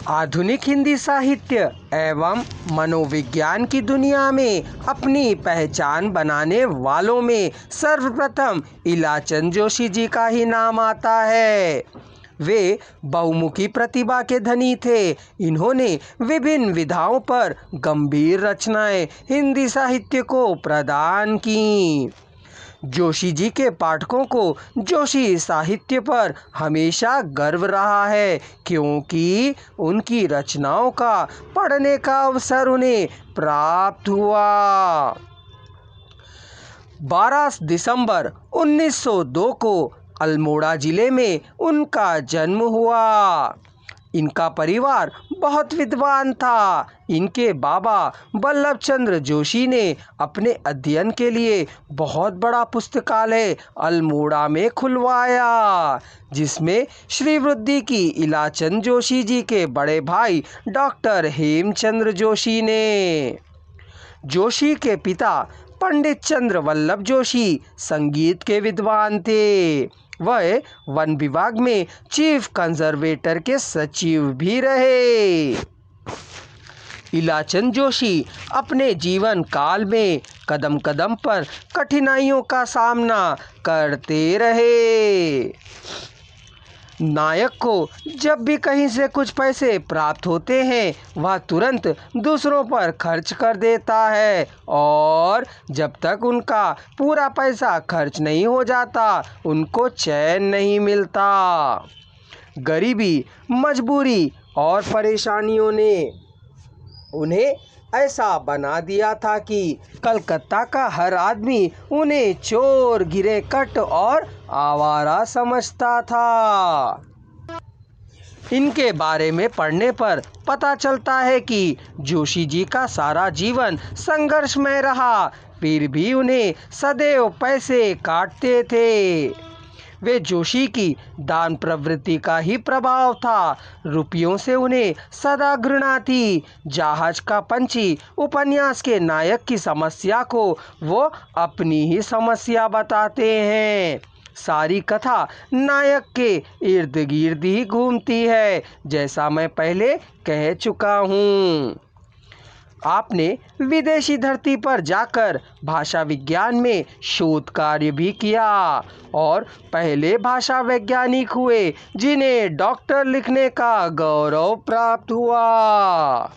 आधुनिक हिंदी साहित्य एवं मनोविज्ञान की दुनिया में अपनी पहचान बनाने वालों में सर्वप्रथम इलाचंद जोशी जी का ही नाम आता है। वे बहुमुखी प्रतिभा के धनी थे। इन्होंने विभिन्न विधाओं पर गंभीर रचनाएं हिंदी साहित्य को प्रदान की। जोशी जी के पाठकों को जोशी साहित्य पर हमेशा गर्व रहा है, क्योंकि उनकी रचनाओं का पढ़ने का अवसर उन्हें प्राप्त हुआ। 12 दिसंबर 1902 को अल्मोड़ा जिले में उनका जन्म हुआ। इनका परिवार बहुत विद्वान था। इनके बाबा बल्लभ चंद्र जोशी ने अपने अध्ययन के लिए बहुत बड़ा पुस्तकालय अल्मोड़ा में खुलवाया, जिसमें श्री वृद्धि की इलाचंद जोशी जी के बड़े भाई डॉक्टर हेमचंद्र जोशी ने। जोशी के पिता पंडित चंद्र वल्लभ जोशी संगीत के विद्वान थे। वह वन विभाग में चीफ कंजर्वेटर के सचिव भी रहे। इलाचंद जोशी अपने जीवन काल में कदम कदम पर कठिनाइयों का सामना करते रहे। नायक को जब भी कहीं से कुछ पैसे प्राप्त होते हैं, वह तुरंत दूसरों पर खर्च कर देता है, और जब तक उनका पूरा पैसा खर्च नहीं हो जाता, उनको चैन नहीं मिलता। गरीबी, मजबूरी और परेशानियों ने उन्हें ऐसा बना दिया था कि कलकत्ता का हर आदमी उन्हें चोर, गिरेकट और आवारा समझता था। इनके बारे में पढ़ने पर पता चलता है कि जोशी जी का सारा जीवन संघर्षमय रहा, फिर भी उन्हें सदैव पैसे काटते थे। वे जोशी की दान प्रवृत्ति का ही प्रभाव था। रुपयों से उन्हें सदा घृणा थी। जहाज का पंछी उपन्यास के नायक की समस्या को वो अपनी ही समस्या बताते हैं। सारी कथा नायक के इर्द गिर्द ही घूमती है, जैसा मैं पहले कह चुका हूँ। आपने विदेशी धरती पर जाकर भाषा विज्ञान में शोध कार्य भी किया और पहले भाषा वैज्ञानिक हुए जिन्हें डॉक्टर लिखने का गौरव प्राप्त हुआ।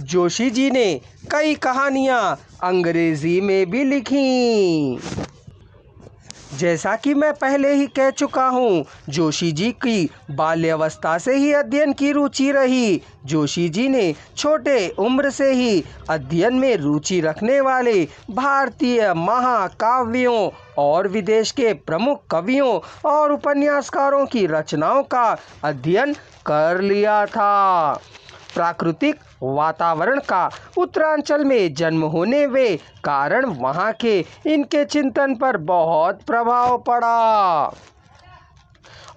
जोशी जी ने कई कहानियाँ अंग्रेजी में भी लिखी। जैसा कि मैं पहले ही कह चुका हूँ, जोशी जी की बाल्यावस्था से ही अध्ययन की रुचि रही। जोशी जी ने छोटे उम्र से ही अध्ययन में रुचि रखने वाले भारतीय महाकाव्यों और विदेश के प्रमुख कवियों और उपन्यासकारों की रचनाओं का अध्ययन कर लिया था। प्राकृतिक वातावरण का उत्तरांचल में जन्म होने वे कारण वहाँ के इनके चिंतन पर बहुत प्रभाव पड़ा।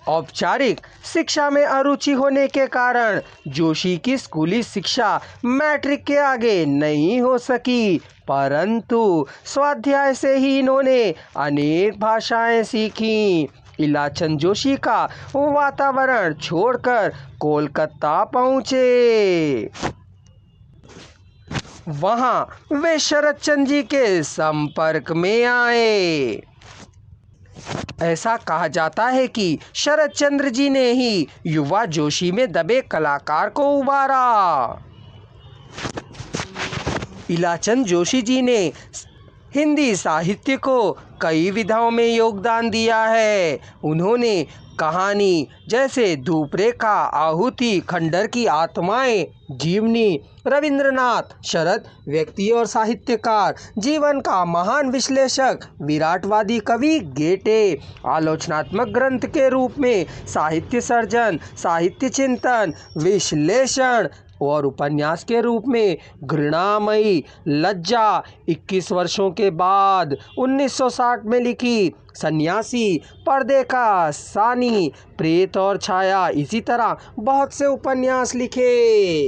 औपचारिक शिक्षा में अरुचि होने के कारण जोशी की स्कूली शिक्षा मैट्रिक के आगे नहीं हो सकी, परंतु स्वाध्याय से ही इन्होंने अनेक भाषाएं सीखीं। इलाचंद जोशी का वातावरण छोड़कर कोलकाता पहुँचे। वहाँ वे शरद चंद्र जी के संपर्क में आए। ऐसा कहा जाता है कि शरद चंद्र जी ने ही युवा जोशी में दबे कलाकार को उभारा। इलाचंद जोशी जी ने हिंदी साहित्य को कई विधाओं में योगदान दिया है। उन्होंने कहानी जैसे धूप रेखा, आहुति, खंडर की आत्माएं, जीवनी, रविंद्रनाथ, शरद व्यक्ति और साहित्यकार, जीवन का महान विश्लेषक विराटवादी कवि गेटे, आलोचनात्मक ग्रंथ के रूप में साहित्य सर्जन, साहित्य चिंतन, विश्लेषण और उपन्यास के रूप में घृणामयी लज्जा 21 वर्षों के बाद 1960 में लिखी, सन्यासी, पर्दे का सानी, प्रेत और छाया, इसी तरह बहुत से उपन्यास लिखे।